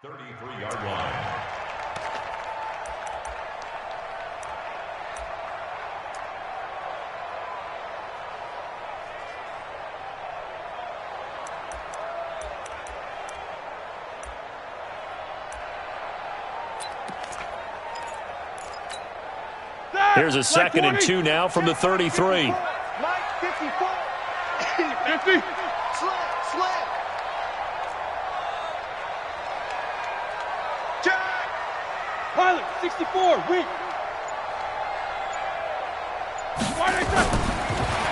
33-yard line. Here's a 2nd and 2 now from the 33. 50. Slam. Jack. Pilot, 64, weak.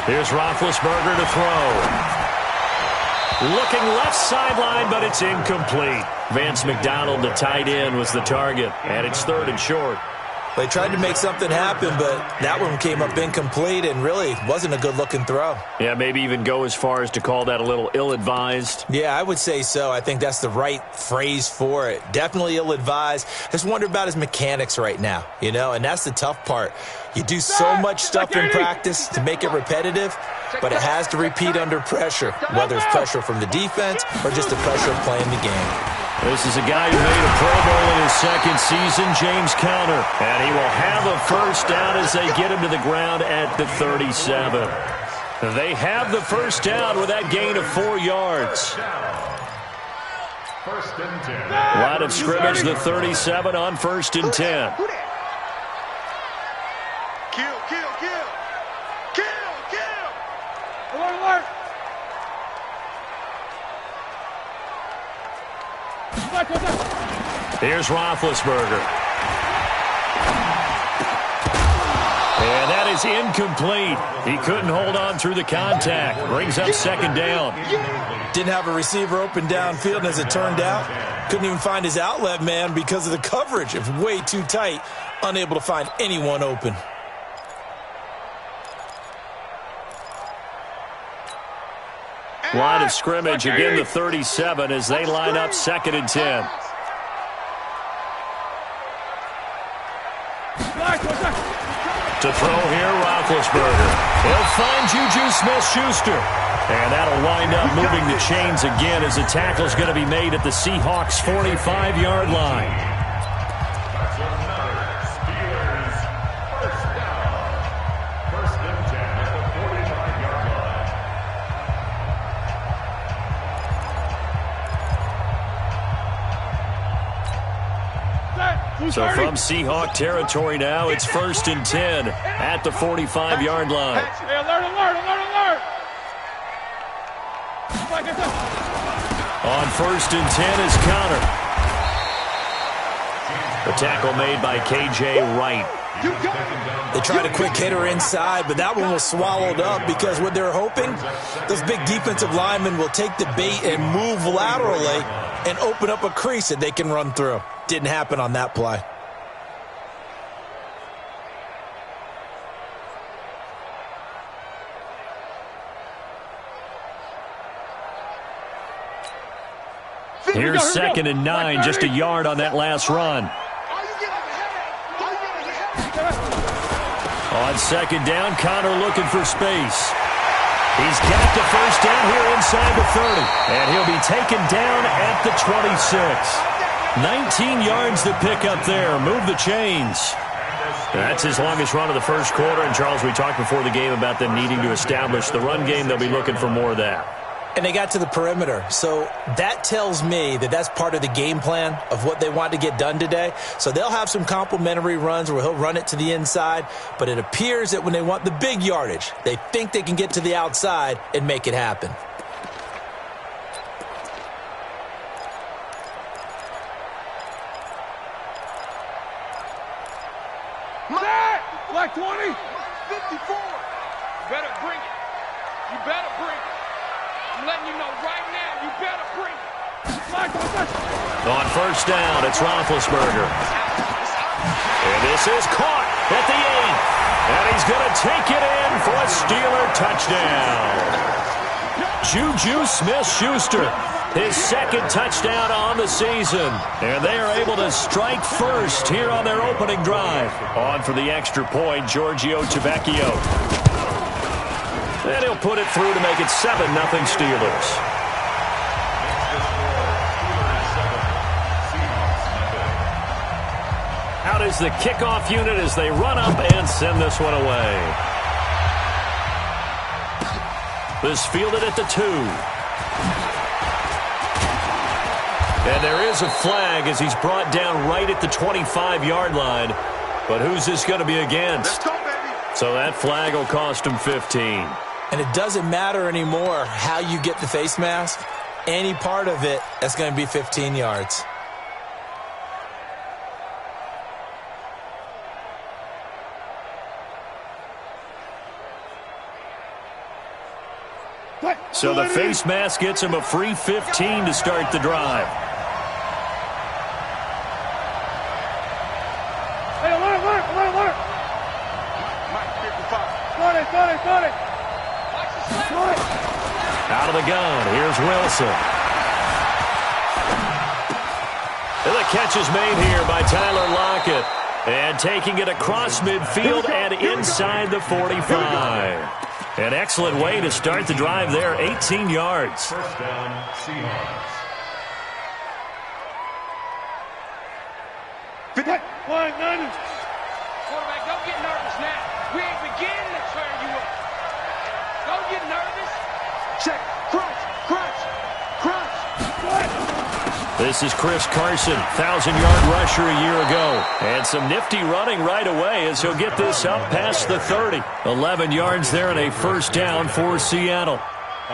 Here's Roethlisberger to throw. Looking left sideline, but it's incomplete. Vance McDonald, the tight end, was the target, and it's 3rd and short. They tried to make something happen, but that one came up incomplete and really wasn't a good-looking throw. Yeah, maybe even go as far as to call that a little ill-advised. Yeah, I would say so. I think that's the right phrase for it. Definitely ill-advised. Just wonder about his mechanics right now, and that's the tough part. You do so much stuff in practice to make it repetitive, but it has to repeat under pressure, whether it's pressure from the defense or just the pressure of playing the game. This is a guy who made a Pro Bowl in his 2nd season, James Conner. And he will have a first down as they get him to the ground at the 37. They have the first down with that gain of 4 yards. First and 10. Line of scrimmage, the 37 on 1st and 10. Kill. Alert. Here's Roethlisberger. And that is incomplete. He couldn't hold on through the contact. Brings up 2nd down. Didn't have a receiver open downfield, and as it turned out, couldn't even find his outlet man because of the coverage. It was way too tight, unable to find anyone open. Line of scrimmage, again the 37 as they line up 2nd and 10. To throw here, Roethlisberger. He'll find Juju Smith-Schuster. And that'll wind up moving the chains again as the tackle's going to be made at the Seahawks' 45-yard line. So from Seahawk territory now, it's 1st and 10 at the 45-yard line. Hey, alert. On 1st and 10 is Conner. The tackle made by KJ Wright. They tried a quick hitter inside, but that one was swallowed up because what they're hoping, those big defensive linemen will take the bait and move laterally and open up a crease that they can run through. Didn't happen on that play. Here's 2nd and 9, just a yard on that last run. On 2nd down, Conner looking for space. He's got the first down here inside the 30, and he'll be taken down at the 26. 19 yards to pick up there. Move the chains. That's his longest run of the first quarter. And, Charles, we talked before the game about them needing to establish the run game. They'll be looking for more of that. And they got to the perimeter. So that tells me that that's part of the game plan of what they want to get done today. So they'll have some complimentary runs where he'll run it to the inside. But it appears that when they want the big yardage, they think they can get to the outside and make it happen. Black 20. 54. Better bring it. You better bring it. I'm letting you know right now, you better bring it. On 1st down, it's Roethlisberger. And this is caught at the 8. And he's going to take it in for a Steeler touchdown. Juju Smith-Schuster, his 2nd touchdown on the season. And they are able to strike first here on their opening drive. On for the extra point, Giorgio Tavecchio. And he'll put it through to make it 7-0 Steelers. Out is the kickoff unit as they run up and send this one away. This fielded at the 2. And there is a flag as he's brought down right at the 25-yard line. But who's this going to be against? Let's go, baby. So that flag will cost him 15. And it doesn't matter anymore how you get the face mask. Any part of it, that's going to be 15 yards. So the face mask gets him a free 15 to start the drive. Hey, alert! Got it! Out of the gun, here's Wilson. And the catch is made here by Tyler Lockett. And taking it across midfield and inside the 45. An excellent way to start the drive there, 18 yards. First down, Seahawks. Quarterback, don't get nervous now. We ain't beginning to turn you up. Don't get nervous. Check. Crunch. This is Chris Carson, 1,000-yard rusher a year ago. And some nifty running right away as he'll get this up past the 30. 11 yards there and a first down for Seattle.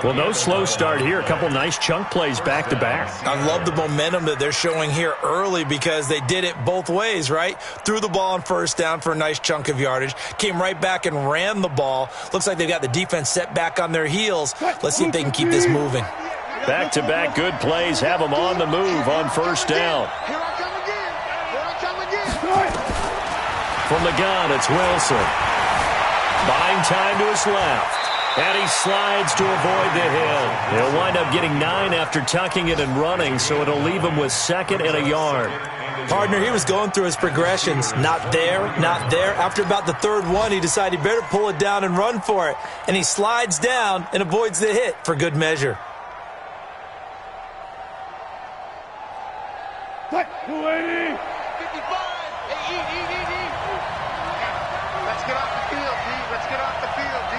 Well, no slow start here. A couple nice chunk plays back-to-back. I love the momentum that they're showing here early because they did it both ways, right? Threw the ball on first down for a nice chunk of yardage. Came right back and ran the ball. Looks like they've got the defense set back on their heels. Let's see if they can keep this moving. Back-to-back good plays have them on the move on first down. Here I come again. From the gun, it's Wilson. Buying time to his left. And he slides to avoid the hit. He'll wind up getting 9 after tucking it and running, so it'll leave him with 2nd and a yard. Partner, he was going through his progressions. Not there. After about the 3rd one, he decided he better pull it down and run for it. And he slides down and avoids the hit for good measure. Let's get off the field, D. Let's get off the field, D.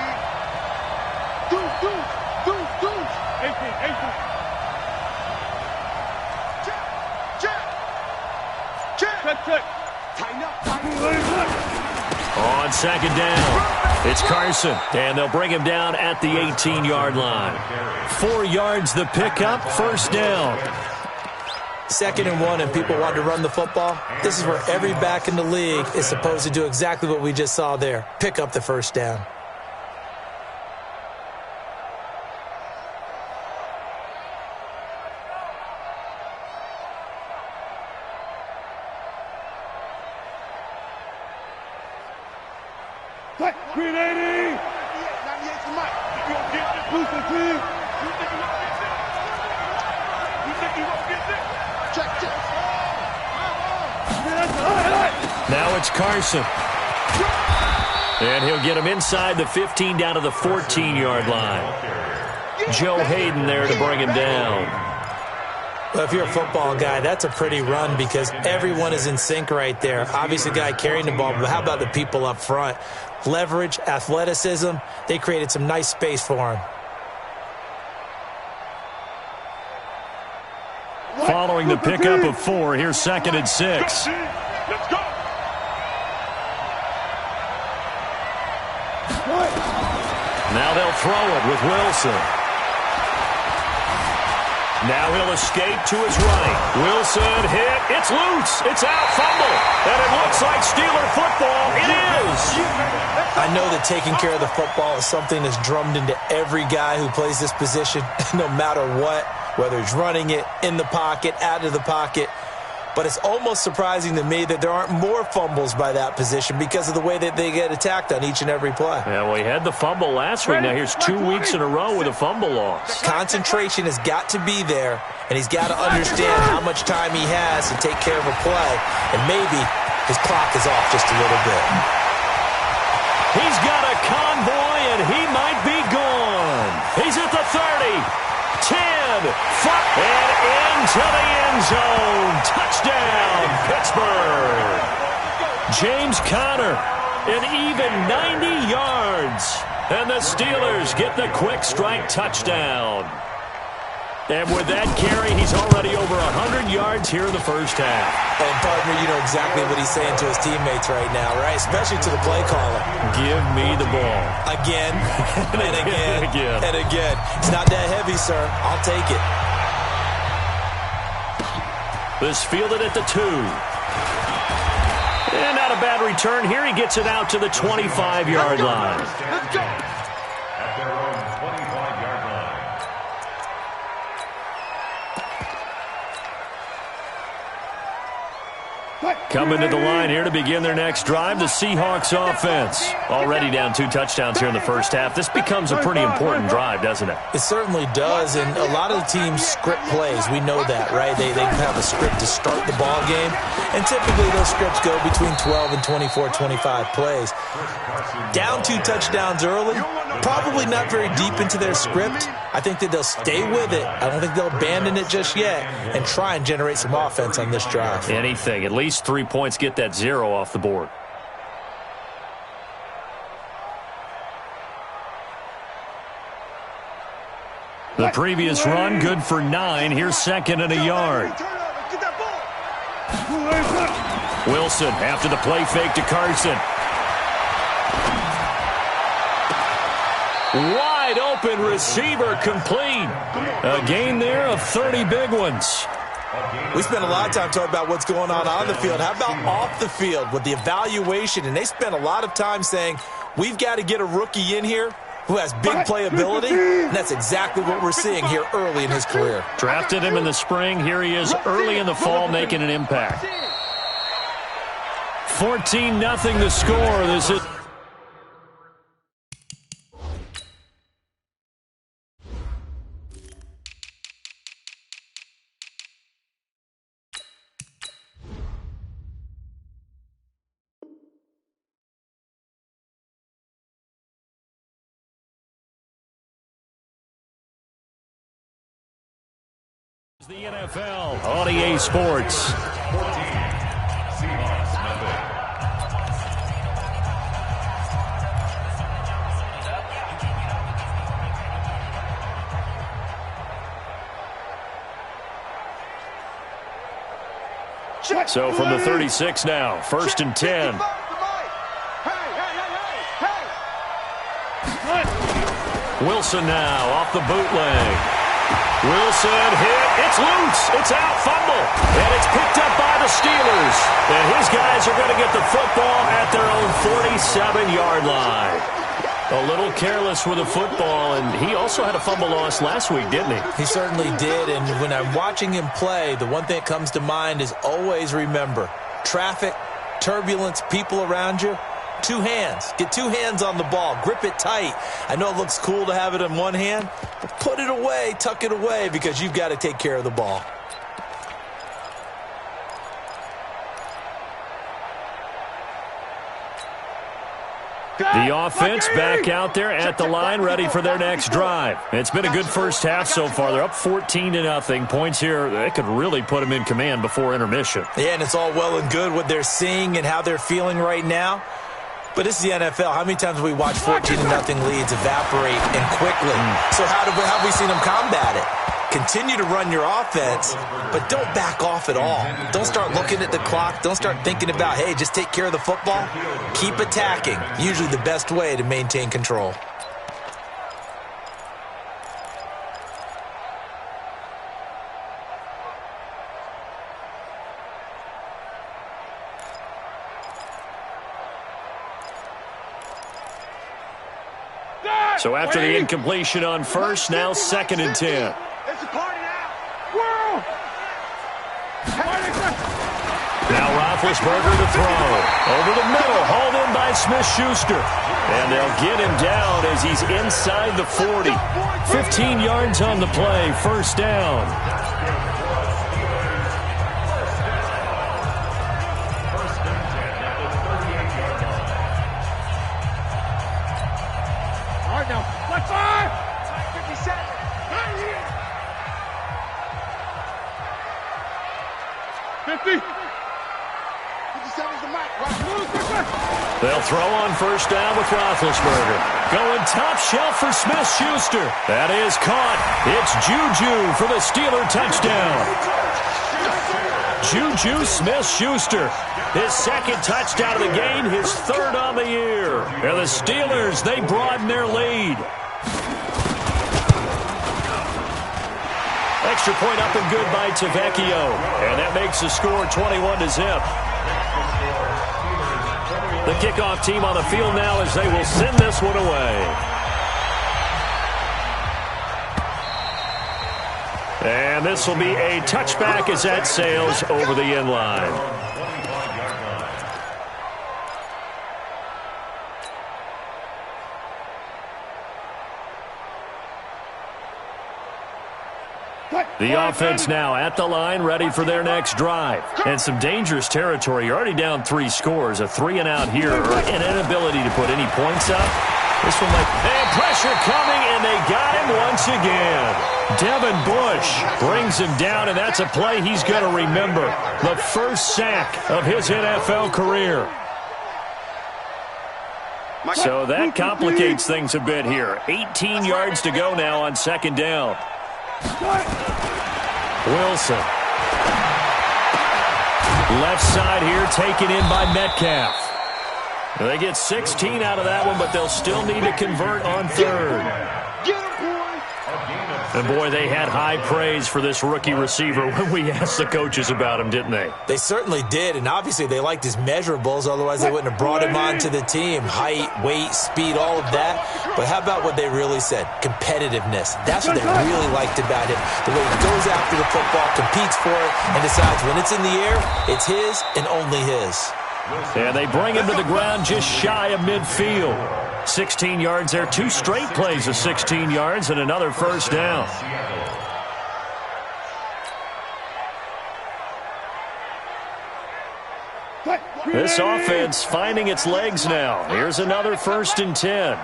Deuce. 18. Check. Tighten up. On 2nd down, it's Carson, and they'll bring him down at the 18-yard line. 4 yards the pickup, first down. 2nd and 1 and people want to run the football. This is where every back in the league is supposed to do exactly what we just saw there. Pick up the first down. Green 80! 98's the mic. You gonna get this? Boost the team! You think you gonna get this? Check. Now it's Carson. And he'll get him inside the 15 down to the 14-yard line. Joe Hayden there to bring him down. Well, if you're a football guy, that's a pretty run because everyone is in sync right there. Obviously, the guy carrying the ball, but how about the people up front? Leverage, athleticism, they created some nice space for him. Following the pickup of 4, here's 2nd and 6. Let's go. Now they'll throw it with Wilson. Now he'll escape to his right. Wilson hit. It's loose. It's out. Fumble. And it looks like Steeler football. It is. I know that taking care of the football is something that's drummed into every guy who plays this position, no matter what, whether he's running it, in the pocket, out of the pocket. But it's almost surprising to me that there aren't more fumbles by that position because of the way that they get attacked on each and every play. Yeah, well, he had the fumble last week. Now here's 2 weeks in a row with a fumble loss. Concentration has got to be there, and he's got to understand how much time he has to take care of a play, and maybe his clock is off just a little bit. He's got a convoy, and he might be gone. He's at the 30. 10, 5, and into the end zone. Touchdown, Pittsburgh. James Conner, an even 90 yards. And the Steelers get the quick strike touchdown. And with that carry, he's already over 100 yards here in the first half. And, partner, you know exactly what he's saying to his teammates right now, right? Especially to the play caller. Give me the ball. Again, and again, and again. It's not that heavy, sir. I'll take it. This fielded at the 2. And not a bad return here. He gets it out to the 25-yard line. Let's go. At their own 25-yard line. Coming to the line here to begin their next drive, the Seahawks offense. Already down 2 touchdowns here in the first half. This becomes a pretty important drive, doesn't it? It certainly does, and a lot of the teams script plays. We know that, right? They have a script to start the ball game, and typically those scripts go between 12 and 24, 25 plays. Down 2 touchdowns early, probably not very deep into their script. I think that they'll stay with it. I don't think they'll abandon it just yet and try and generate some offense on this drive. Anything. At least 3 points, get that 0 off the board. The previous run, good for 9. Here's 2nd and a yard. Wilson after the play fake to Carson. Wide open receiver complete. A gain there of 30 big ones. We spent a lot of time talking about what's going on the field. How about off the field with the evaluation? And they spent a lot of time saying, we've got to get a rookie in here who has big playability, and that's exactly what we're seeing here early in his career. Drafted him in the spring. Here he is early in the fall making an impact. 14-0 the score. This is... The NFL on EA Sports. 14, Seahawks, nothing. So from the 36 now, 1st and 10. Wilson now off the bootleg. Wilson hit. It's loose. It's out. Fumble. And it's picked up by the Steelers. And his guys are going to get the football at their own 47-yard line. A little careless with the football, and he also had a fumble loss last week, didn't he? He certainly did, and when I'm watching him play, the one thing that comes to mind is always remember, traffic, turbulence, people around you, 2 hands. Get 2 hands on the ball. Grip it tight. I know it looks cool to have it in one hand, but put it away, tuck it away, because you've got to take care of the ball. The offense back out there at the line, ready for their next drive. It's been a good first half so far. They're up 14-0. Points here, they could really put them in command before intermission. Yeah, and it's all well and good what they're seeing and how they're feeling right now. But this is the NFL. How many times have we watched 14-0 leads evaporate and quickly? So how have we seen them combat it? Continue to run your offense, but don't back off at all. Don't start looking at the clock. Don't start thinking about, hey, just take care of the football. Keep attacking. Usually the best way to maintain control. So after the incompletion on first, now 2nd and 10. It's a party now. World. Now Roethlisberger to throw. Over the middle, hauled in by Smith-Schuster. And they'll get him down as he's inside the 40. 15 yards on the play, 1st down. Now, let's fire! 57. Right here. 50. 57's the mic. Right. They'll throw on first down with Roethlisberger. Going top shelf for Smith-Schuster. That is caught. It's Juju for the Steeler touchdown. Juju Smith-Schuster. His second touchdown of the game, his third on the year. And the Steelers, they broaden their lead. Extra point up and good by Tavecchio. And that makes the score 21-0. The kickoff team on the field now as they will send this one away. And this will be a touchback as that sails over the end line. The offense now at the line, ready for their next drive. And some dangerous territory. You're already down 3 scores. A 3-and-out here, or an inability to put any points up. This one and pressure coming, and they got him once again. Devin Bush brings him down, and that's a play he's going to remember. The first sack of his NFL career. So that complicates things a bit here. 18 yards to go now on second down. Wilson. Left side here taken in by Metcalf. They get 16 out of that one, but they'll still need to convert on third. And boy, they had high praise for this rookie receiver when we asked the coaches about him, didn't they? They certainly did, and obviously they liked his measurables, otherwise they wouldn't have brought him onto the team. Height, weight, speed, all of that. But how about what they really said? Competitiveness. That's what they really liked about him. The way he goes after the football, competes for it, and decides when it's in the air, it's his and only his. And they bring him to the ground just shy of midfield. 16 yards there. 2 straight plays of 16 yards and another first down. This offense finding its legs now. Here's another 1st and 10.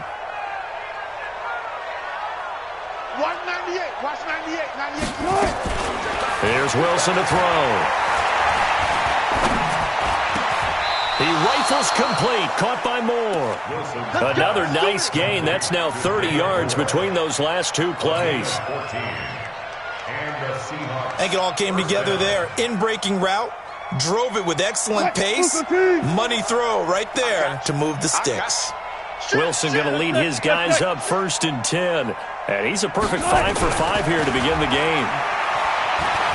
198. Watch 98. 98. Here's Wilson to throw. He rifles complete, caught by Moore. Another nice gain. That's now 30 yards between those last 2 plays. I think it all came together there. In-breaking route, drove it with excellent pace. Money throw right there to move the sticks. Wilson going to lead his guys up 1st and 10. And he's a perfect 5 for 5 here to begin the game.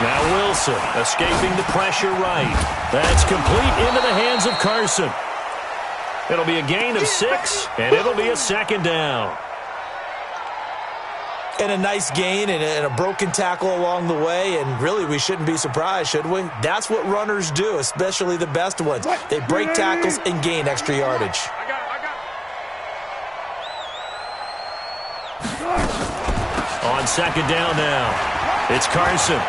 Now Wilson escaping the pressure right. That's complete into the hands of Carson. It'll be a gain of 6, and it'll be a 2nd down. And a nice gain and a broken tackle along the way, and really we shouldn't be surprised, should we? That's what runners do, especially the best ones. They break tackles and gain extra yardage. On 2nd down now, it's Carson.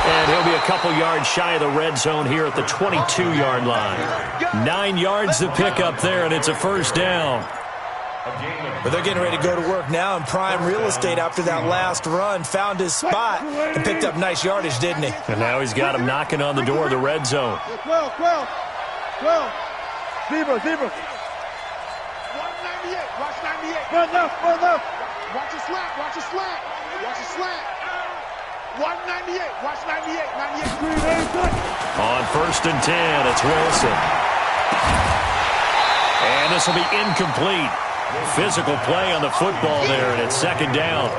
And he'll be a couple yards shy of the red zone here at the 22-yard line. 9 yards to pick up there, and it's a 1st down. But they're getting ready to go to work now in prime real estate after that last run. Found his spot and picked up nice yardage, didn't he? And now he's got him knocking on the door of the red zone. 12. Zebra. 198. Watch 98. Run left. Watch a slant. Watch a slant. 198. Watch 98. 98. On 1st and 10, it's Wilson. And this will be incomplete. Physical play on the football there, and it's 2nd down.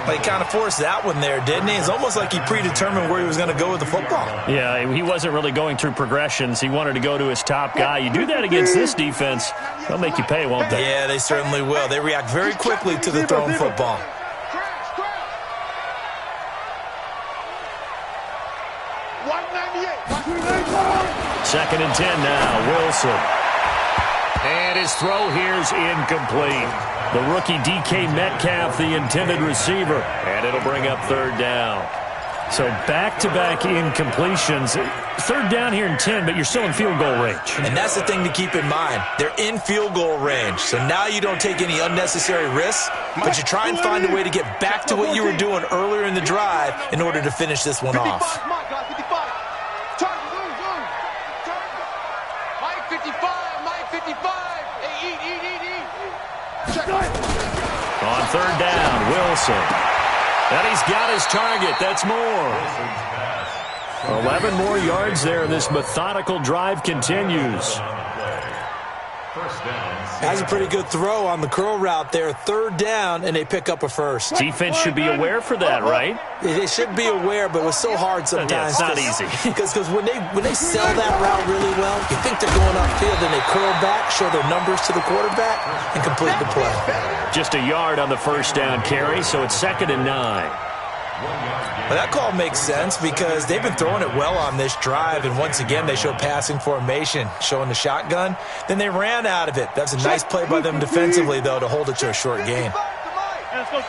Well, he kind of forced that one there, didn't he? It's almost like he predetermined where he was going to go with the football. Yeah, he wasn't really going through progressions. He wanted to go to his top guy. You do that against this defense, they'll make you pay, won't they? Yeah, they certainly will. They react very quickly to the thrown football. 2nd and 10 now, Wilson. And his throw here's incomplete. The rookie DK Metcalf, the intended receiver. And it'll bring up 3rd down. So back-to-back incompletions. 3rd down here in 10, but you're still in field goal range. And that's the thing to keep in mind. They're in field goal range. So now you don't take any unnecessary risks, but you try and find a way to get back to what you were doing earlier in the drive in order to finish this one off. 55, On third down, Wilson. And he's got his target. That's more. 11 more yards there. This methodical drive continues. Has a pretty good throw on the curl route there. Third down, and they pick up a first. Defense should be aware for that, right? They should be aware, but it's so hard sometimes. Yeah, it's not easy. Because when they sell that route really well, you think they're going upfield, then they curl back, show their numbers to the quarterback, and complete the play. Just a yard on the first down carry, so it's 2nd and 9. Well, that call makes sense because they've been throwing it well on this drive, and once again they show passing formation, showing the shotgun. Then they ran out of it. That's a nice play by them defensively, though, to hold it to a short game. Let's go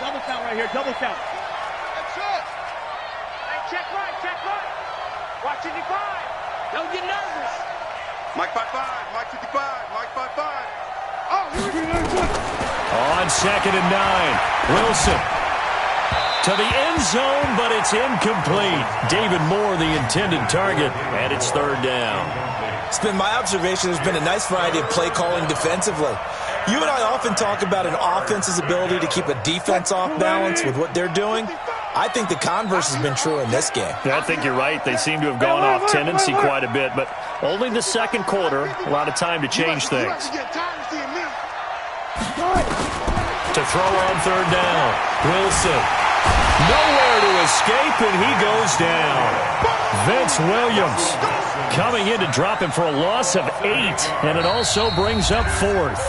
double count right here. Double count. That's it. Hey, check right. Watch 55. Don't get nervous. Mike 5-5. Mike 55. Mike 5-5. Oh, here we go. On 2nd and 9, Wilson. To the end zone, but it's incomplete. David Moore, the intended target, and it's 3rd down. It's been my observation there's been a nice variety of play calling defensively. You and I often talk about an offense's ability to keep a defense off balance with what they're doing. I think the converse has been true in this game. I think you're right. They seem to have gone off tendency quite a bit, but only the second quarter, a lot of time to change things. To throw on 3rd down, Wilson. Nowhere to escape, and he goes down. Vince Williams coming in to drop him for a loss of 8, and it also brings up 4th.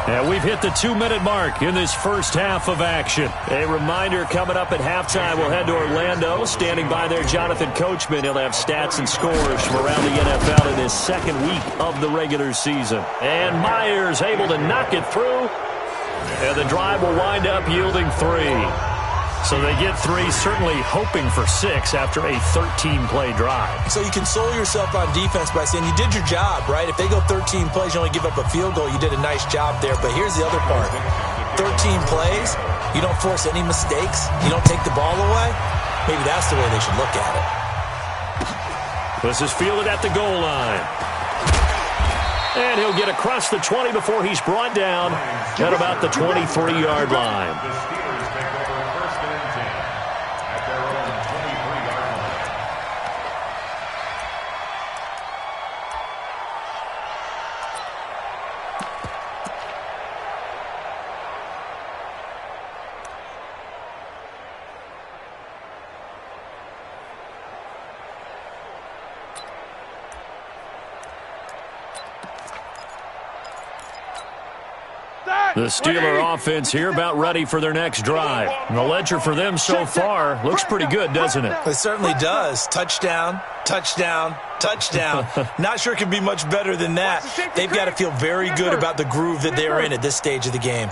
And we've hit the 2-minute mark in this first half of action. A reminder, coming up at halftime, we'll head to Orlando. Standing by there, Jonathan Coachman. He'll have stats and scores from around the NFL in his 2nd week of the regular season. And Myers able to knock it through, and the drive will wind up yielding 3. So they get 3, certainly hoping for 6 after a 13-play drive. So you console yourself on defense by saying you did your job, right? If they go 13 plays, you only give up a field goal, you did a nice job there. But here's the other part. 13 plays, you don't force any mistakes, you don't take the ball away. Maybe that's the way they should look at it. This is fielded at the goal line. And he'll get across the 20 before he's brought down at about the 23-yard line. The Steeler offense here about ready for their next drive. And the ledger for them so far looks pretty good, doesn't it? It certainly does. Touchdown, touchdown, touchdown. Not sure it can be much better than that. They've got to feel very good about the groove that they're in at this stage of the game.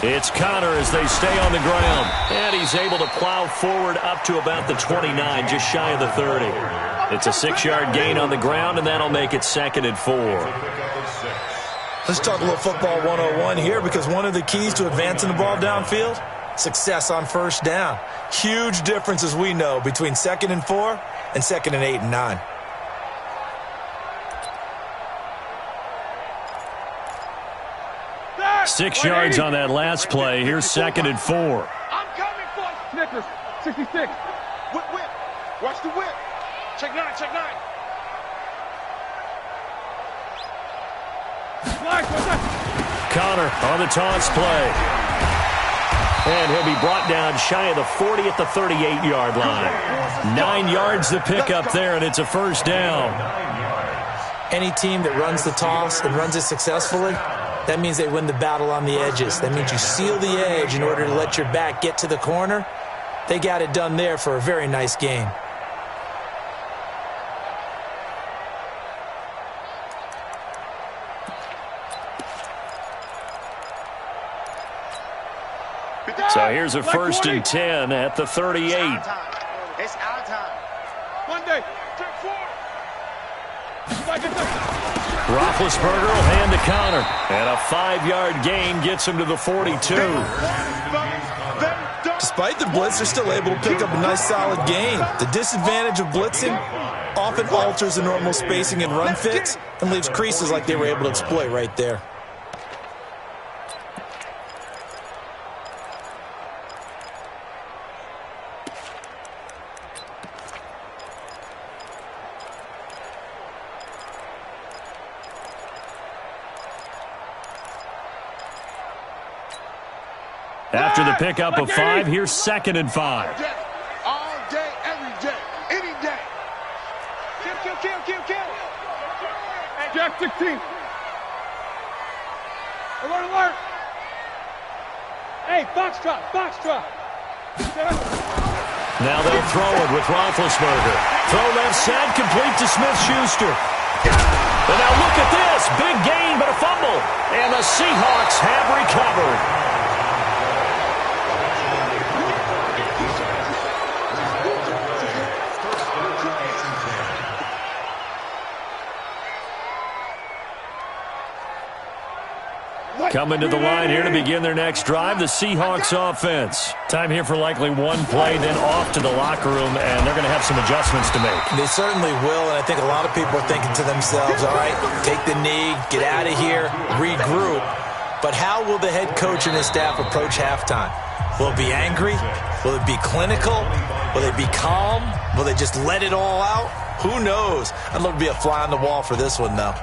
It's Connor as they stay on the ground. And he's able to plow forward up to about the 29, just shy of the 30. It's a 6-yard gain on the ground, and that'll make it 2nd and 4. Let's talk a little football 101 here, because one of the keys to advancing the ball downfield, success on first down. Huge difference, as we know, between 2nd and 4 and 2nd and 8 and 9. Six yards on that last play. Here's 2nd and 4. I'm coming for it. Snickers, 66. Whip. Watch the whip. Check 9. Connor on the toss play. And he'll be brought down shy of the 40 at the 38-yard line. 9 yards to pick up there, and it's a first down. Any team that runs the toss and runs it successfully, that means they win the battle on the edges. That means you seal the edge in order to let your back get to the corner. They got it done there for a very nice game. So here's a 1st and 10 at the 38. It's our time. Monday, check 4. Roethlisberger will hand to Connor. And a 5-yard gain gets him to the 42. Them Despite the blitz, they're still able to pick up a nice solid gain. The disadvantage of blitzing often alters the normal spacing and run fits and leaves creases like they were able to exploit right there. After the pickup of 5, here's 2nd and 5. All day, every day, any day. Kill. Jack 16. Alert. Hey, box drop. Now they'll throw it with Roethlisberger. Throw left side, complete to Smith-Schuster. And now look at this. Big gain, but a fumble. And the Seahawks have recovered. Coming to the line here to begin their next drive, the Seahawks offense. Time here for likely one play, then off to the locker room, and they're going to have some adjustments to make. They certainly will, and I think a lot of people are thinking to themselves, all right, take the knee, get out of here, regroup. But how will the head coach and his staff approach halftime? Will it be angry? Will it be clinical? Will they be calm? Will they just let it all out? Who knows? I'd love to be a fly on the wall for this one, though.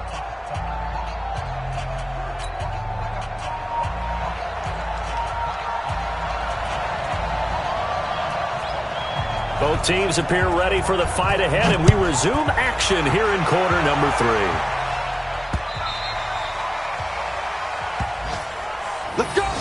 Both teams appear ready for the fight ahead, and we resume action here in quarter number 3. Let's go.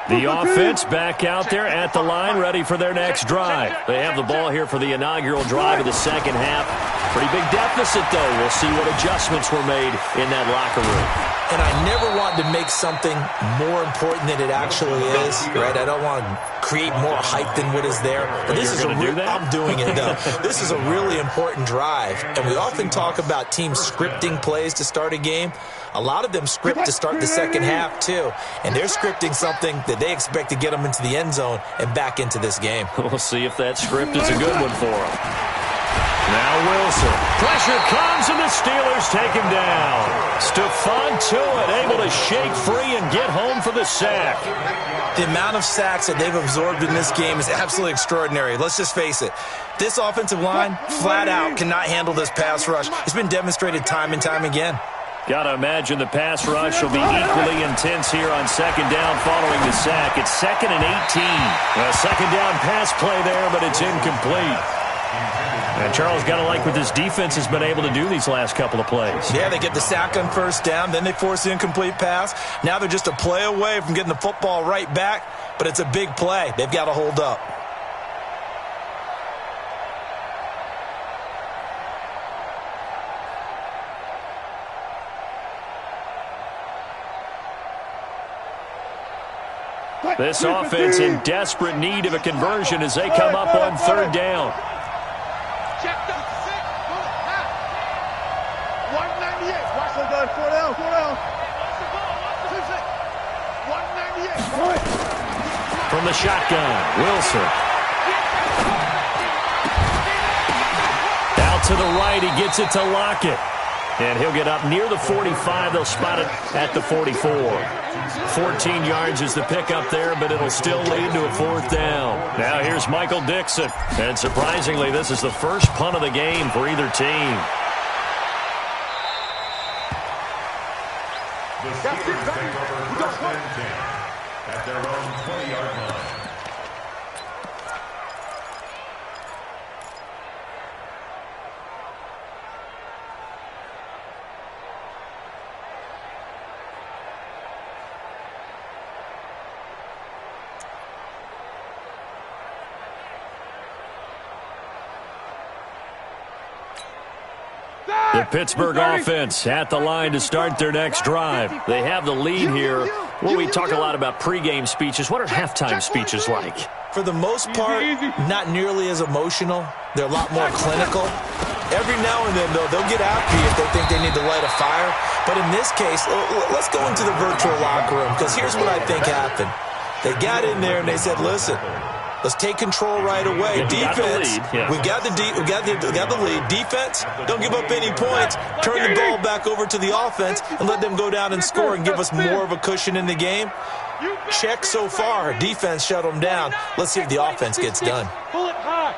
The offense back out there at the line, ready for their next drive. They have the ball here for the inaugural drive of the second half. Pretty big deficit, though. We'll see what adjustments were made in that locker room. And I never want to make something more important than it actually is, right? I don't want to create more hype than what is there. But this is a I'm doing it, though. This is a really important drive. And we often talk about teams scripting plays to start a game. A lot of them script to start the second half, too. And they're scripting something that they expect to get them into the end zone and back into this game. We'll see if that script is a good one for them. Now Wilson. Pressure comes, and the Steelers take him down. Stephon Tuitt able to shake free and get home for the sack. The amount of sacks that they've absorbed in this game is absolutely extraordinary. Let's just face it. This offensive line, flat out, cannot handle this pass rush. It's been demonstrated time and time again. Got to imagine the pass rush will be equally intense here on second down following the sack. It's 2nd and 18. A second down pass play there, but it's incomplete. And Charles, got to like what this defense has been able to do these last couple of plays. Yeah, they get the sack on first down, then they force the incomplete pass. Now they're just a play away from getting the football right back, but it's a big play. They've got to hold up. This offense in desperate need of a conversion as they come up on third down. from the shotgun. Wilson. Out to the right. He gets it to Lockett. And he'll get up near the 45. They'll spot it at the 44. 14 yards is the pickup there, but it'll still lead to a 4th down. Now here's Michael Dixon. And surprisingly, this is the first punt of the game for either team. The Steelers take over first and 10 at their own 20-yard line. The Pittsburgh offense at the line to start their next drive. They have the lead here. Well, we talk a lot about pregame speeches. What are halftime speeches like? For the most part, not nearly as emotional. They're a lot more clinical. Every now and then, though, they'll get after you if they think they need to light a fire. But in this case, let's go into the virtual locker room, because here's what I think happened. They got in there and they said, listen, let's take control right away. Defense, we got the lead. Defense, don't give up any points. Turn the ball back over to the offense and let them go down and score and give us more of a cushion in the game. Check so far. Defense shut them down. Let's see if the offense gets done. Pull it high.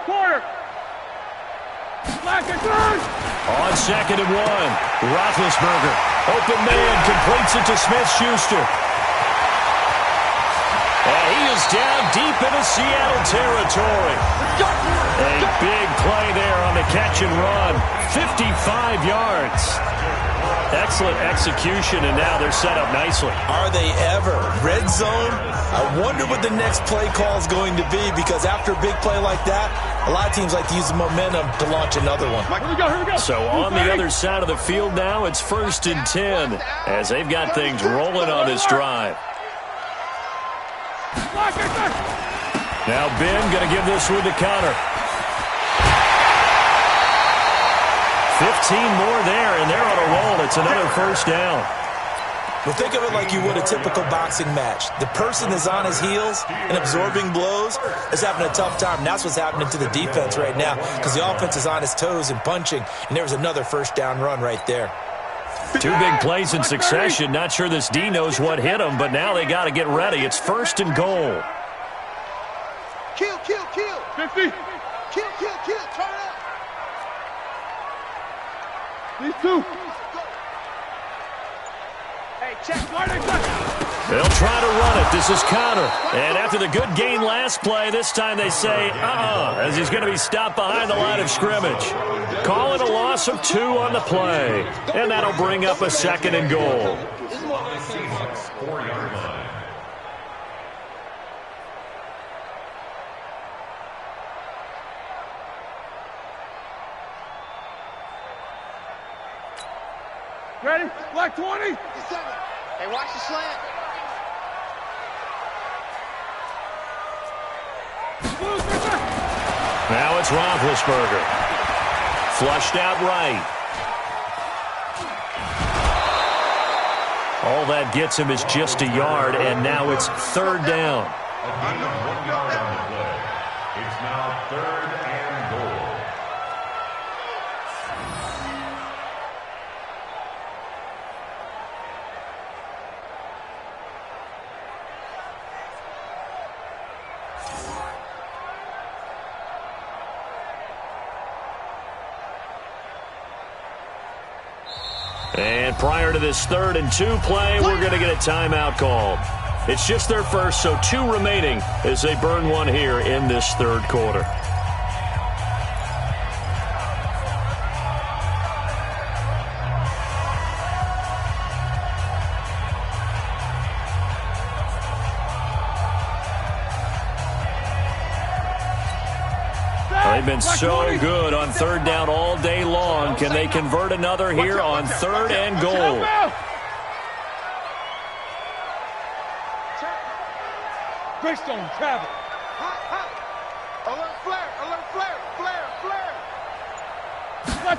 Quarter. On 2nd and 1, Roethlisberger. Open man, completes it to Smith-Schuster. And he is down deep into Seattle territory. A big play there on the catch and run. 55 yards. Excellent execution, and now they're set up nicely. Are they ever? Red zone? I wonder what the next play call is going to be, because after a big play like that, a lot of teams like to use the momentum to launch another one. Here we go. So on the other side of the field now, it's 1st and 10 as they've got things rolling on this drive. Now Ben going to give this one to Connor. 15 more there, and they're on a roll. It's another 1st down. Well, think of it like you would a typical boxing match. The person that's on his heels and absorbing blows is having a tough time. And that's what's happening to the defense right now, because the offense is on his toes and punching, and there was another 1st down run right there. 2 big plays in succession. Not sure this D knows what hit him, but now they got to get ready. It's 1st and goal. Kill. 50. Kill. Turn up. These 2. Hey, check. They'll try to run it. This is Connor. And after the good gain last play, this time they say, as he's going to be stopped behind the line of scrimmage. Call it a loss of 2 on the play. And that'll bring up a 2nd and goal. Seahawks 4-yard line. Ready? Black 20. Hey, watch the slant. Now it's Roethlisberger. Flushed out right. All that gets him is just a yard, and now it's 3rd down. A gain of 1 yard on the play. It's now 3rd and goal. And prior to this 3rd and 2 play, we're going to get a timeout called. It's just their first, so 2 remaining as they burn 1 here in this 3rd quarter. They've been so good on 3rd down all day long. Can they convert another here on 3rd and goal? Greystone, travel. Alert flare.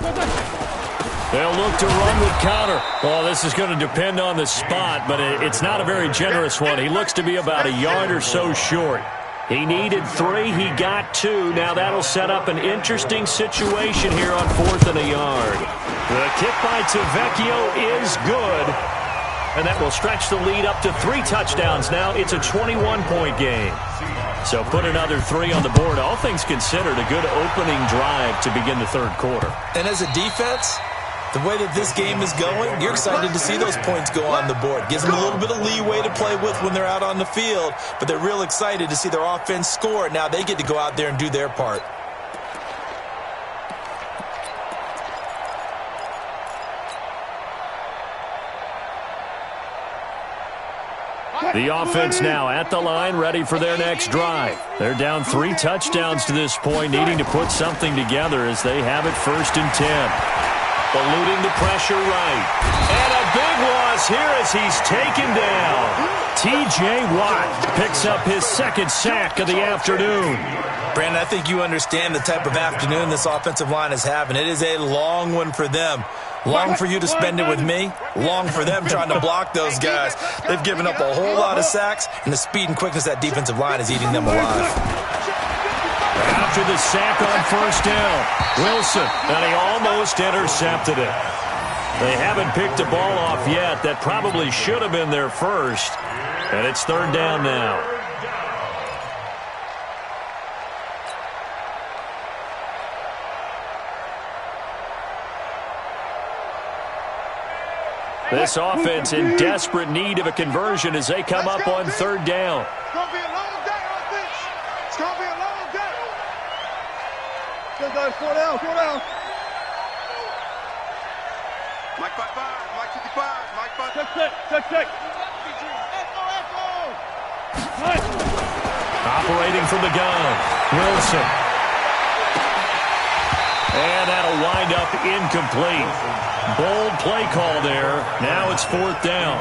Black. They'll look to run with counter. Well, this is going to depend on the spot, but it's not a very generous one. He looks to be about a yard or so short. He needed 3. He got 2. Now that'll set up an interesting situation here on 4th and a yard. The kick by Tavecchio is good. And that will stretch the lead up to 3 touchdowns now. It's a 21-point game. So put another 3 on the board. All things considered, a good opening drive to begin the third quarter. And as a defense, the way that this game is going, you're excited to see those points go on the board. Gives them a little bit of leeway to play with when they're out on the field, but they're real excited to see their offense score. Now they get to go out there and do their part. The offense now at the line, ready for their next drive. They're down 3 touchdowns to this point, needing to put something together as they have it 1st and 10. Eluding the pressure right. And a big loss here as he's taken down. T.J. Watt picks up his 2nd sack of the afternoon. Brandon, I think you understand the type of afternoon this offensive line is having. It is a long one for them. Long for you to spend it with me. Long for them trying to block those guys. They've given up a whole lot of sacks, and the speed and quickness of that defensive line is eating them alive. After the sack on 1st down, Wilson, and he almost intercepted it. They haven't picked a ball off yet. That probably should have been their first, and it's 3rd down now. This offense in desperate need of a conversion as they come up on 3rd down. It's going to be a long day, offense. It's going to be a long day. Good guys, 4 down, 4 down. Mike 5-5, Mike 55, Mike 5. Check. Nice. Operating from the gun, Wilson. And that'll wind up incomplete. Bold play call there. Now it's 4th down.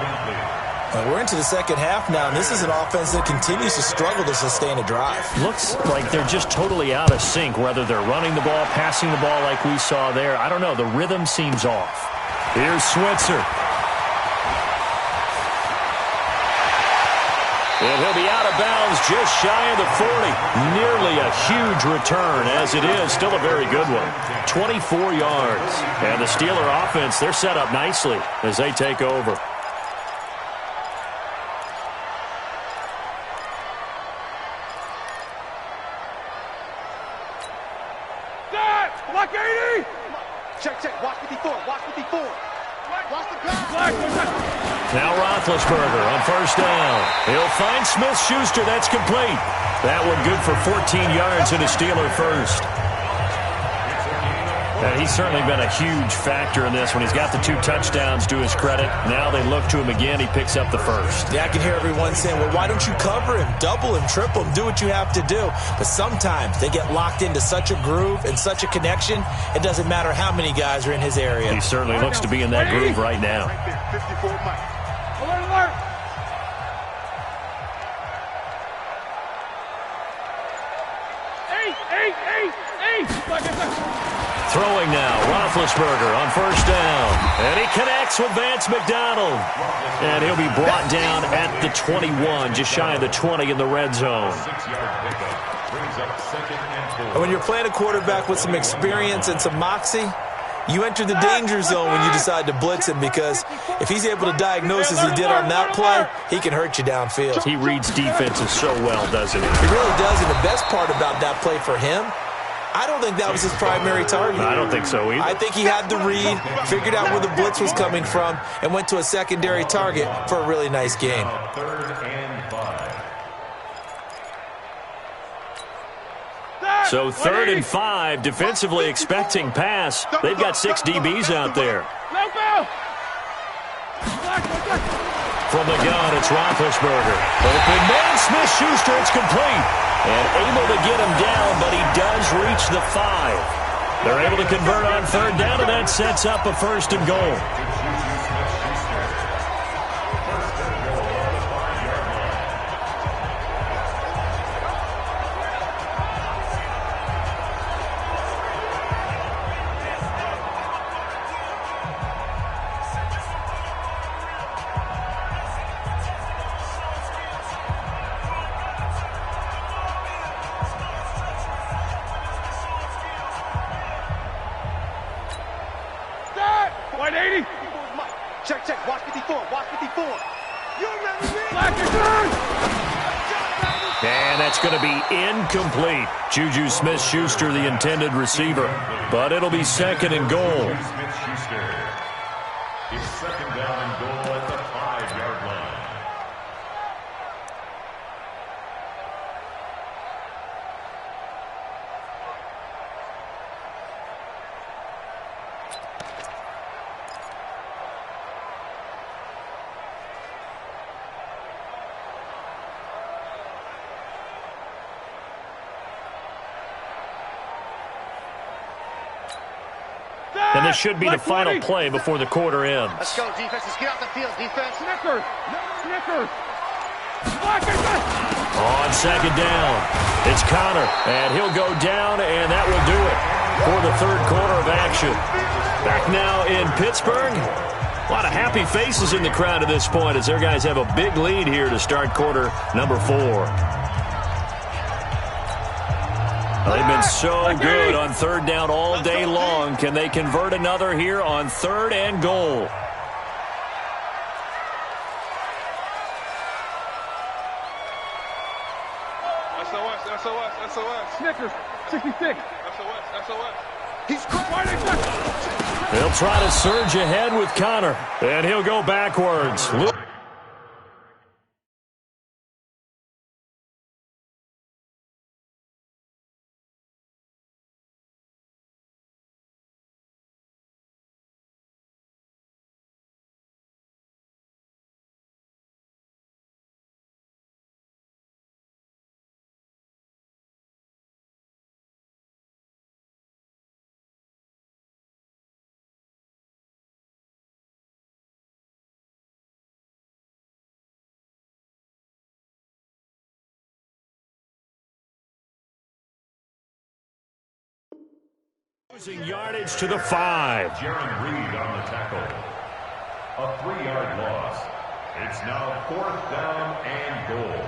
We're into the second half now, and this is an offense that continues to struggle to sustain a drive. Looks like they're just totally out of sync, whether they're running the ball, passing the ball like we saw there. I don't know. The rhythm seems off. Here's Switzer. And he'll be out of bounds just shy of the 40. Nearly a huge return, as it is. Still a very good one. 24 yards. And the Steeler offense, they're set up nicely as they take over. Block 80! Check. Watch 54. Watch 54. Watch the pass. Now Roethlisberger on 1st down. He'll find Smith-Schuster. That's complete. That one good for 14 yards and a Steeler first. And he's certainly been a huge factor in this one. He's got the 2 touchdowns to his credit. Now they look to him again. He picks up the first. Yeah, I can hear everyone saying, well, why don't you cover him, double him, triple him, do what you have to do. But sometimes they get locked into such a groove and such a connection, it doesn't matter how many guys are in his area. He certainly looks to be in that groove right now. Right there, 54 Mike. Alert! Eight! Throwing now, Roethlisberger on 1st down. And he connects with Vance McDonald. And he'll be brought down at the 21, just shy of the 20 in the red zone. And when you're playing a quarterback with some experience and some moxie, you enter the danger zone when you decide to blitz him, because if he's able to diagnose as he did on that play, he can hurt you downfield. He reads defenses so well, doesn't he? He really does, and the best part about that play for him, I don't think that was his primary target. I don't think so either. I think he had the read, figured out where the blitz was coming from, and went to a secondary target for a really nice game. 3rd and 5. So 3rd and 5, defensively expecting pass. They've got 6 DBs out there. From the gun, it's Roethlisberger. Open man, Smith-Schuster, it's complete. And able to get him down, but he does reach the 5. They're able to convert on 3rd down, and that sets up a 1st and goal. Check, check. Watch 54. Watch 54. You remember me? Black is good. And that's going to be incomplete. Juju Smith-Schuster, the intended receiver. But it'll be second and goal. Smith-Schuster. It's second down and goal at the 5-yard line. And this should be the final play before the quarter ends. Let's go, defense. Let's get off the field, defense. Snickers. Snickers. Black is good. On second down, it's Connor, and he'll go down, and that will do it for the third quarter of action. Back now in Pittsburgh. A lot of happy faces in the crowd at this point as their guys have a big lead here to start quarter number 4. They've been so good on third down all day long. Can they convert another here on third and goal? SOS, SOS, SOS. Snickers, 66. SOS, SOS. He's crying. They'll try to surge ahead with Connor, and he'll go backwards. Losing yardage to the 5. Jaron Reed on the tackle. A 3-yard loss. It's now 4th down and goal.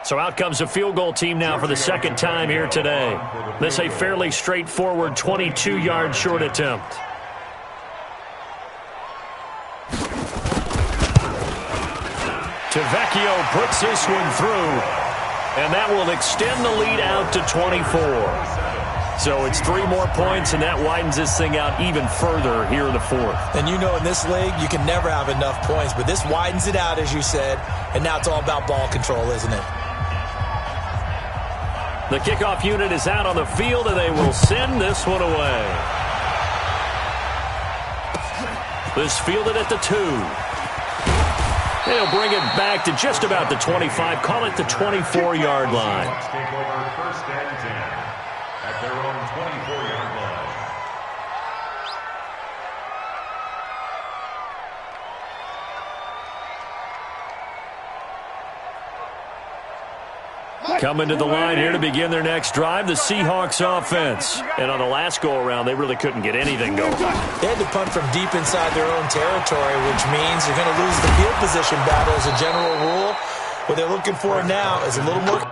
So out comes a field goal team now for the second time here today. This a fairly straightforward 22-yard short attempt. Tavecchio puts this one through. And that will extend the lead out to 24. So it's 3 more points, and that widens this thing out even further here in the 4th. And you know in this league, you can never have enough points, but this widens it out, as you said, and now it's all about ball control, isn't it? The kickoff unit is out on the field, and they will send this one away. This fielded at the 2. They'll bring it back to just about the 25, call it the 24-yard line. Seahawks take over 1st and 10 at their own 24-yard line. Coming to the line here to begin their next drive, the Seahawks offense. And on the last go-around, they really couldn't get anything going. They had to punt from deep inside their own territory, which means they're going to lose the field position battle as a general rule. What they're looking for now is a little more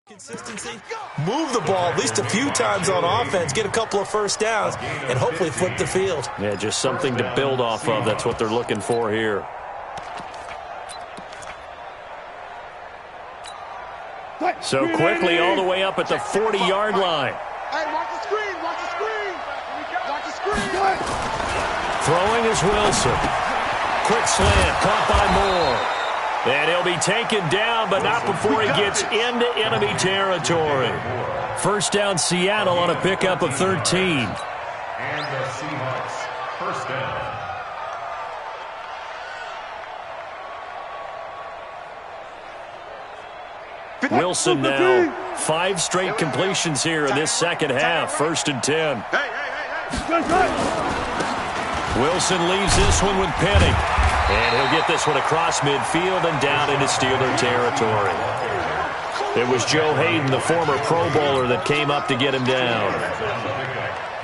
Consistency, move the ball at least a few times on offense, get a couple of first downs, and hopefully flip the field. Yeah, just something to build off of. That's what they're looking for here. So quickly all the way up at the 40-yard line. Hey, watch the screen, watch the screen. Watch the screen. Throwing is Wilson. Quick slant, caught by Moore. And he'll be taken down, but not before he gets into enemy territory. First down, Seattle on a pickup of 13. And the Seahawks, first down. Wilson now. 5 straight completions here in this second half. First and 10. Wilson leaves this one with Penny. And he'll get this one across midfield and down into Steeler territory. It was Joe Hayden, the former Pro Bowler, that came up to get him down.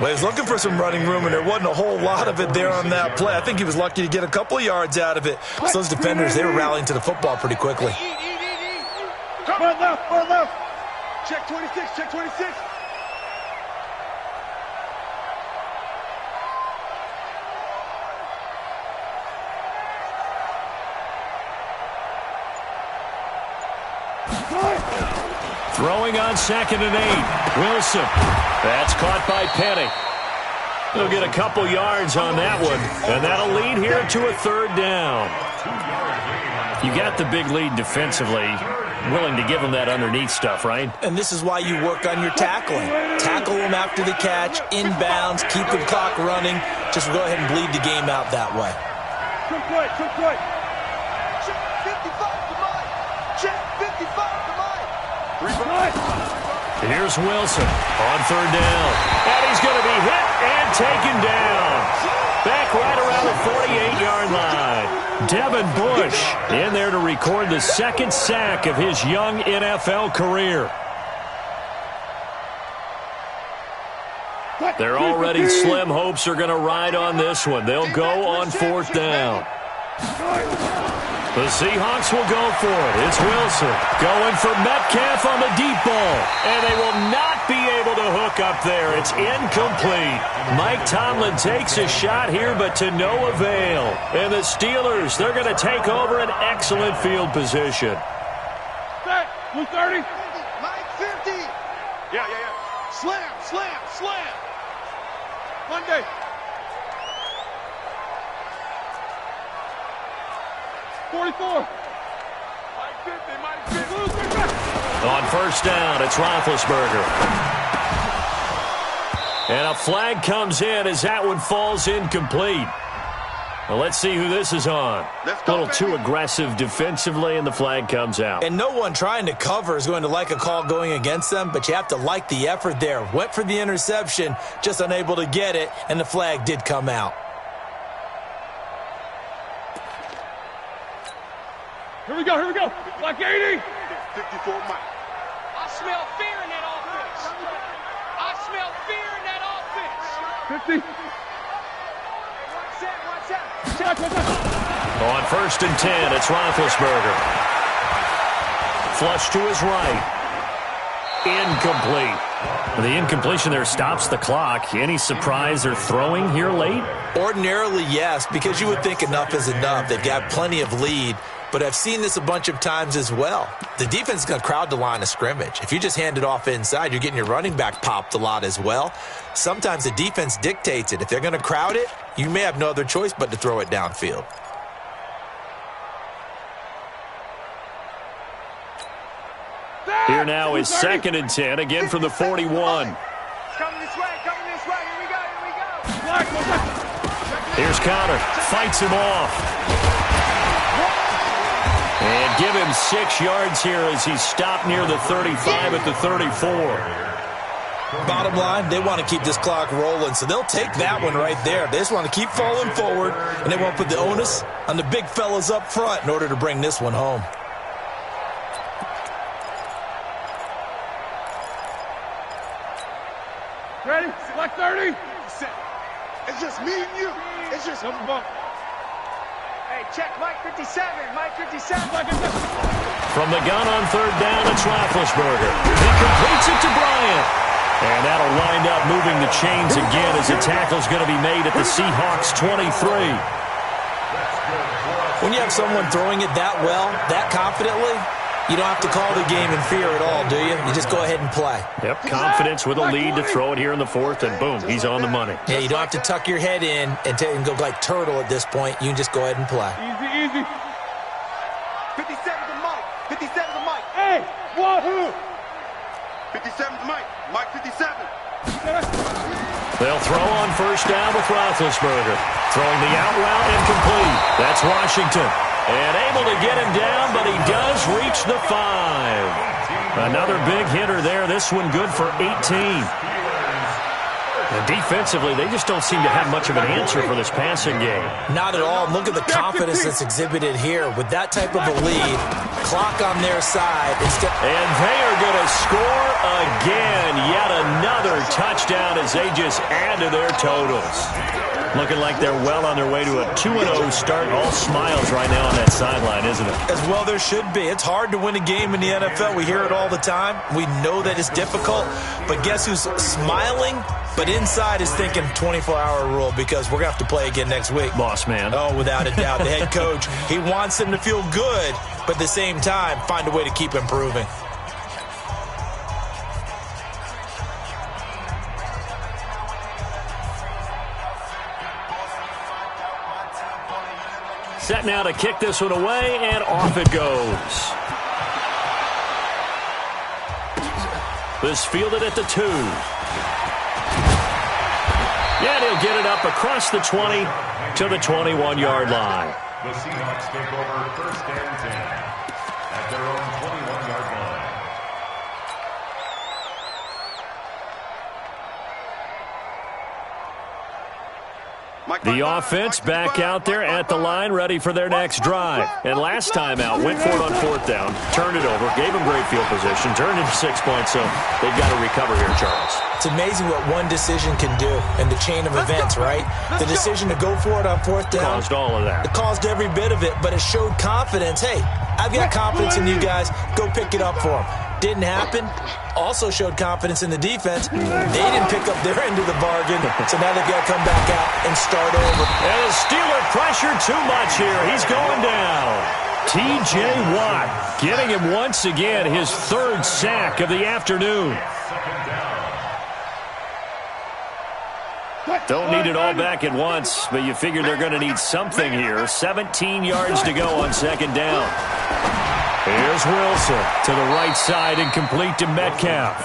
Well, he was looking for some running room, and there wasn't a whole lot of it there on that play. I think he was lucky to get a couple of yards out of it. So those defenders, they were rallying to the football pretty quickly. Come on, left. Check 26, check 26. Throwing on 2nd and 8. Wilson. That's caught by Penny. He'll get a couple yards on that one, and that'll lead here to a 3rd down. You got the big lead defensively. Willing to give them that underneath stuff, right? And this is why you work on your tackling. Tackle them after the catch, inbounds, keep the clock running. Just go ahead and bleed the game out that way. Check 55 to mine. Check 55 to mine. 3 behind. Here's Wilson on 3rd down. And he's going to be hit and taken down. Back right around the 48-yard line. Devin Bush in there to record the 2nd sack of his young NFL career. Their already slim hopes are going to ride on this one. They'll go on 4th down. The Seahawks will go for it. It's Wilson going for Metcalf on the deep ball. And they will not be able to hook up there. It's incomplete. Mike Tomlin takes a shot here, but to no avail. And the Steelers, they're going to take over an excellent field position. Set. Blue 30. Mike 50. Yeah. Slam. Monday. Mike 50. On 1st down, it's Roethlisberger. And a flag comes in as that one falls incomplete. Well, let's see who this is on. A little too aggressive defensively, and the flag comes out. And no one trying to cover is going to like a call going against them, but you have to like the effort there. Went for the interception, just unable to get it, and the flag did come out. Here we go. Like 80. 54 Mike. I smell fear in that offense. 50. On 1st and 10, it's Roethlisberger. Flush to his right. Incomplete. The incompletion there stops the clock. Any surprise they're throwing here late? Ordinarily, yes, because you would think enough is enough. They've got plenty of lead, but I've seen this a bunch of times as well. The defense is going to crowd the line of scrimmage. If you just hand it off inside, you're getting your running back popped a lot as well. Sometimes the defense dictates it. If they're going to crowd it, you may have no other choice but to throw it downfield. Here now is 2nd and 10, again from the 41. Coming this way. Here we go. Here's Connor. Fights him off. And give him 6 yards here as he's stopped near the 35 at the 34. Bottom line, they want to keep this clock rolling, so they'll take that one right there. They just want to keep falling forward, and they want to put the onus on the big fellas up front in order to bring this one home. Ready? Like 30. It's just me and you. It's just Double bump. Hey, check, Mike 57, Mike 57. From the gun on third down, it's Roethlisberger. He completes it to Bryant. And that'll wind up moving the chains again as the tackle's going to be made at the Seahawks 23. When you have someone throwing it that well, that confidently, you don't have to call the game in fear at all, do you? You just go ahead and play. Yep, confidence with a lead to throw it here in the fourth, and boom, he's on the money. Yeah, you don't have to tuck your head in and go like turtle at this point. You can just go ahead and play. Easy, easy. 57 to Mike. 57 to Mike. Hey, wahoo! 57 to Mike. Mike 57. They'll throw on first down with Roethlisberger. Throwing the out route incomplete. That's Washington. And able to get him down, but he does reach the 5. Another big hitter there. This one good for 18. And defensively, they just don't seem to have much of an answer for this passing game. Not at all. Look at the confidence that's exhibited here. With that type of a lead, clock on their side. And they are going to score again. Yet another touchdown as they just add to their totals. Looking like they're well on their way to a 2-0 start. All smiles right now on that sideline, isn't it? As well there should be. It's hard to win a game in the NFL. We hear it all the time. We know that it's difficult. But guess who's smiling? But inside is thinking 24-hour rule because we're going to have to play again next week. Boss man. Oh, without a doubt. The head coach, he wants them to feel good, but at the same time, find a way to keep improving. Set now to kick this one away, and off it goes. This fielded at the 2. And he'll get it up across the 20 to the 21-yard line. The Seahawks take over first and 10 at their own 21-yard line. The offense back out there at the line, ready for their next drive. And last time out, went for it on fourth down, turned it over, gave them great field position, turned into 6 points, so they've got to recover here, Charles. It's amazing what one decision can do in the chain of events, right? The decision to go for it on fourth down. Caused all of that. It caused every bit of it, but it showed confidence. Hey, I've got confidence in you guys. Go pick it up for them. Didn't happen. Also showed confidence in the defense. They didn't pick up their end of the bargain, so now they've got to come back out and start over. And the Steeler pressure too much here. He's going down. T.J. Watt getting him once again his third sack of the afternoon. Don't need it all back at once, but you figure they're going to need something here. 17 yards to go on second down. Here's Wilson to the right side and complete to Metcalf.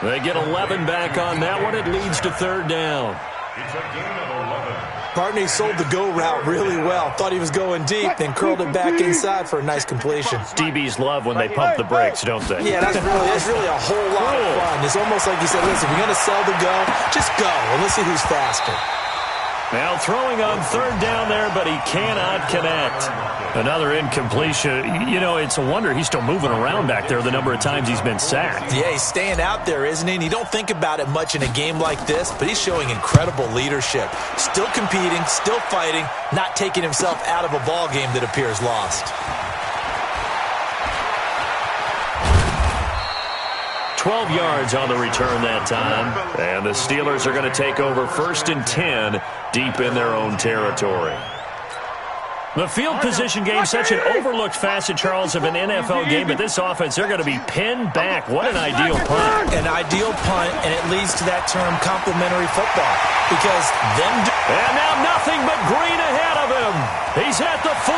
They get 11 back on that one. It leads to third down. It's a gain of 11. Barney sold the go route really well. Thought he was going deep, then curled it back inside for a nice completion. DBs love when they pump the brakes, don't they? Yeah, that's really a whole lot of fun. It's almost like you said, listen, if you're going to sell the go, just go, and let's see who's faster. Now throwing on third down there, but he cannot connect. Another incompletion. You know, it's a wonder he's still moving around back there the number of times he's been sacked. Yeah, he's staying out there, isn't he? And you don't think about it much in a game like this, but he's showing incredible leadership. Still competing, still fighting, not taking himself out of a ball game that appears lost. 12 yards on the return that time. And the Steelers are going to take over first and 10 deep in their own territory. The field position game, such an overlooked facet, Charles, of an NFL game, but this offense, they're going to be pinned back. What an ideal punt. An ideal punt, and it leads to that term complementary football. Because them... And now nothing but green ahead of him. He's at the 40,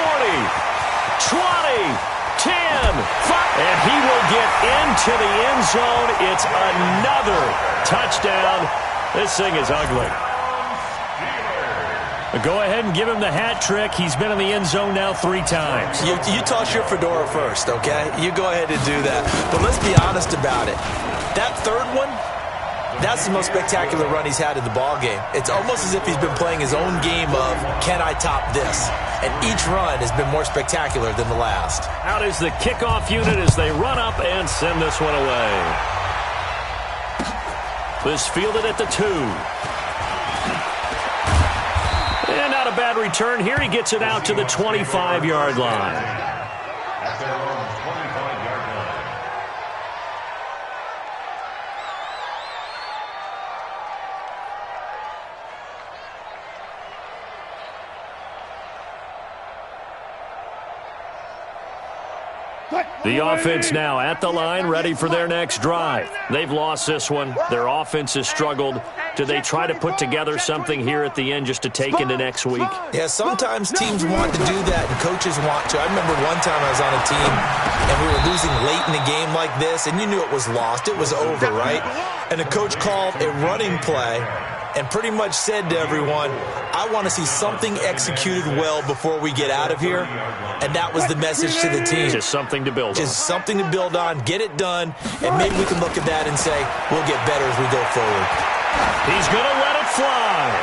20, 10, 5, and he will get into the end zone. It's another touchdown. This thing is ugly. Go ahead and give him the hat trick. He's been in the end zone now 3 times. You toss your fedora first, okay? You go ahead and do that. But let's be honest about it. That third one, that's the most spectacular run he's had in the ball game. It's almost as if he's been playing his own game of, can I top this? And each run has been more spectacular than the last. Out is the kickoff unit as they run up and send this one away. This fielded at the 2. And not a bad return here. He gets it out to the 25-yard line. At their own 25-yard line. The offense now at the line, ready for their next drive. They've lost this one. Their offense has struggled. Do they try to put together something here at the end just to take into next week? Yeah, sometimes teams want to do that, and coaches want to. I remember one time I was on a team, and we were losing late in the game like this, and you knew it was lost. It was over, right? And the coach called a running play and pretty much said to everyone, I want to see something executed well before we get out of here. And that was the message to the team. Just something to build on. Just something to build on, get it done, and maybe we can look at that and say, we'll get better as we go forward. He's going to let it fly.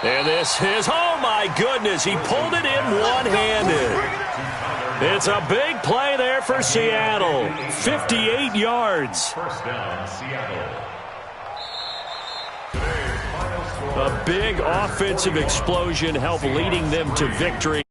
And this is, oh my goodness, he pulled it in one-handed. It's a big play there for Seattle. 58 yards. First down, Seattle. A big offensive explosion helped leading them to victory.